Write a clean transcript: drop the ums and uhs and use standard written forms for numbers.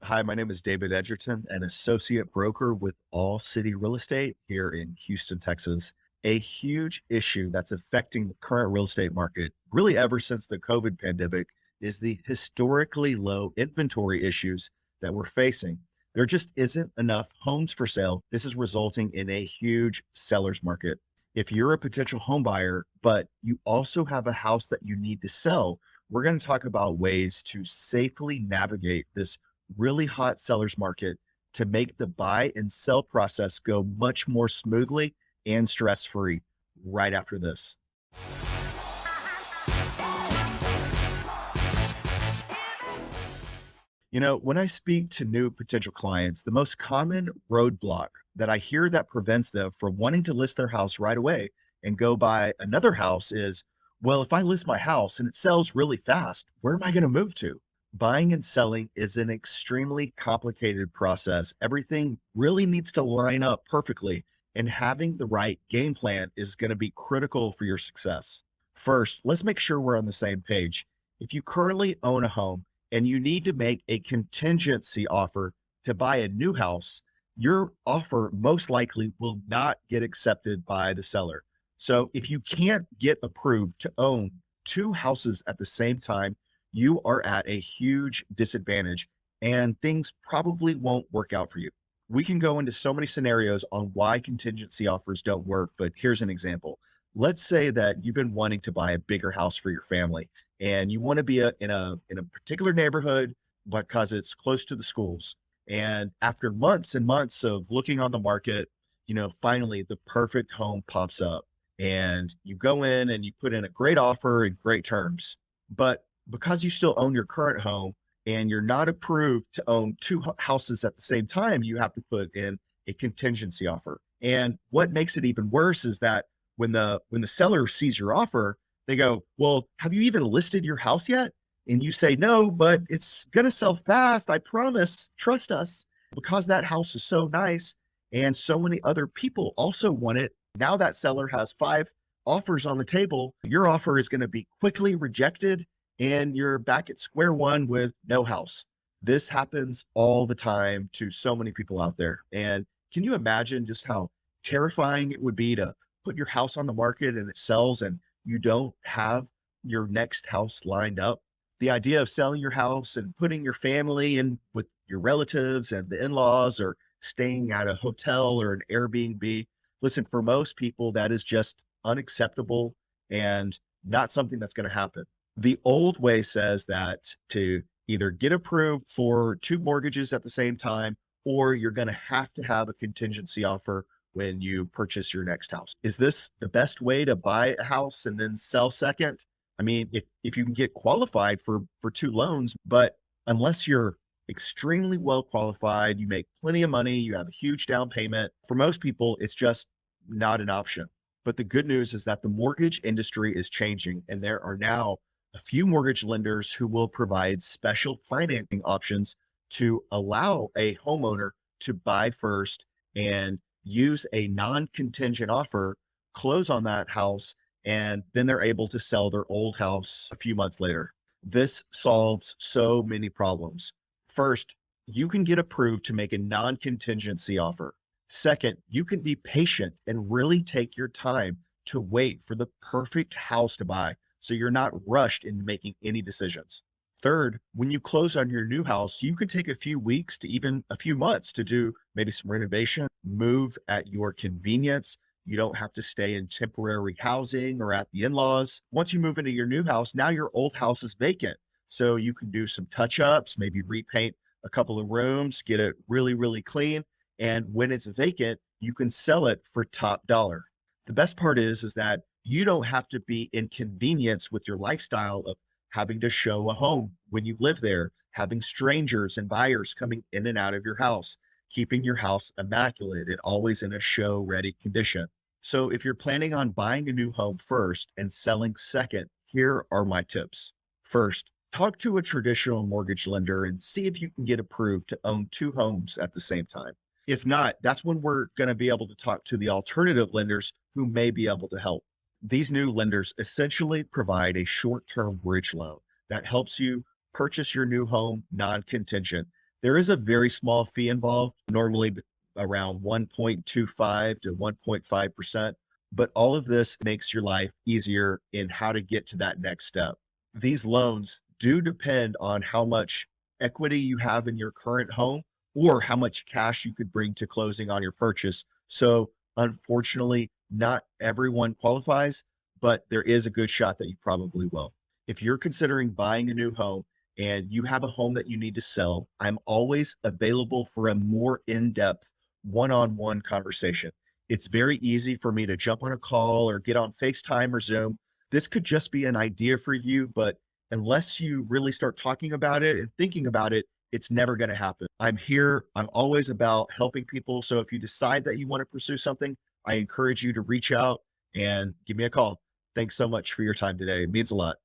Hi, my name is David Edgerton, an associate broker with All City Real Estate here in Houston, Texas. A huge issue that's affecting the current real estate market, really ever since the COVID pandemic, is the historically low inventory issues that we're facing. There just isn't enough homes for sale. This is resulting in a huge seller's market. If you're a potential home buyer, but you also have a house that you need to sell, we're going to talk about ways to safely navigate this really hot seller's market to make the buy and sell process go much more smoothly and stress free right after this. When I speak to new potential clients, the most common roadblock that I hear that prevents them from wanting to list their house right away and go buy another house is, well, if I list my house and it sells really fast, where am I going to move to? Buying and selling is an extremely complicated process. Everything really needs to line up perfectly, and having the right game plan is going to be critical for your success. First, let's make sure we're on the same page. If you currently own a home and you need to make a contingency offer to buy a new house, your offer most likely will not get accepted by the seller. So if you can't get approved to own two houses at the same time, you are at a huge disadvantage and things probably won't work out for you. We can go into so many scenarios on why contingency offers don't work, but here's an example. Let's say that you've been wanting to buy a bigger house for your family and you want to be in a particular neighborhood because it's close to the schools. And after months and months of looking on the market, finally the perfect home pops up and you go in and you put in a great offer and great terms. But because you still own your current home and you're not approved to own two houses at the same time, you have to put in a contingency offer. And what makes it even worse is that when the seller sees your offer, they go, "Well, have you even listed your house yet?" And you say, "No, but it's going to sell fast. I promise. Trust us." Because that house is so nice and so many other people also want it. Now that seller has five offers on the table. Your offer is going to be quickly rejected and you're back at square one with no house. This happens all the time to so many people out there. And can you imagine just how terrifying it would be to put your house on the market and it sells and you don't have your next house lined up? The idea of selling your house and putting your family in with your relatives and the in-laws or staying at a hotel or an Airbnb. Listen, for most people, that is just unacceptable and not something that's going to happen. The old way says that to either get approved for two mortgages at the same time, or you're going to have a contingency offer when you purchase your next house. Is this the best way to buy a house and then sell second? I mean, if you can get qualified for two loans, but unless you're extremely well qualified, you make plenty of money, you have a huge down payment, for most people, it's just not an option. But the good news is that the mortgage industry is changing, and there are now a few mortgage lenders who will provide special financing options to allow a homeowner to buy first and use a non-contingent offer, close on that house, and then they're able to sell their old house a few months later. This solves so many problems. First, you can get approved to make a non-contingency offer. Second, you can be patient and really take your time to wait for the perfect house to buy so you're not rushed into making any decisions. Third, when you close on your new house, you can take a few weeks to even a few months to do maybe some renovation, move at your convenience. You don't have to stay in temporary housing or at the in-laws. Once you move into your new house, now your old house is vacant. So you can do some touch-ups, maybe repaint a couple of rooms, get it really, really clean. And when it's vacant, you can sell it for top dollar. The best part is that you don't have to be inconvenienced with your lifestyle of having to show a home when you live there, having strangers and buyers coming in and out of your house, keeping your house immaculate and always in a show ready condition. So if you're planning on buying a new home first and selling second, here are my tips. First, talk to a traditional mortgage lender and see if you can get approved to own two homes at the same time. If not, that's when we're going to be able to talk to the alternative lenders who may be able to help. These new lenders essentially provide a short-term bridge loan that helps you purchase your new home non-contingent. There is a very small fee involved, normally around 1.25 to 1.5%, but all of this makes your life easier in how to get to that next step. These loans do depend on how much equity you have in your current home or how much cash you could bring to closing on your purchase. So, unfortunately, not everyone qualifies, but there is a good shot that you probably will. If you're considering buying a new home and you have a home that you need to sell, I'm always available for a more in depth one on one conversation. It's very easy for me to jump on a call or get on FaceTime or Zoom. This could just be an idea for you, but unless you really start talking about it and thinking about it, it's never going to happen. I'm here. I'm always about helping people. So if you decide that you want to pursue something, I encourage you to reach out and give me a call. Thanks so much for your time today. It means a lot.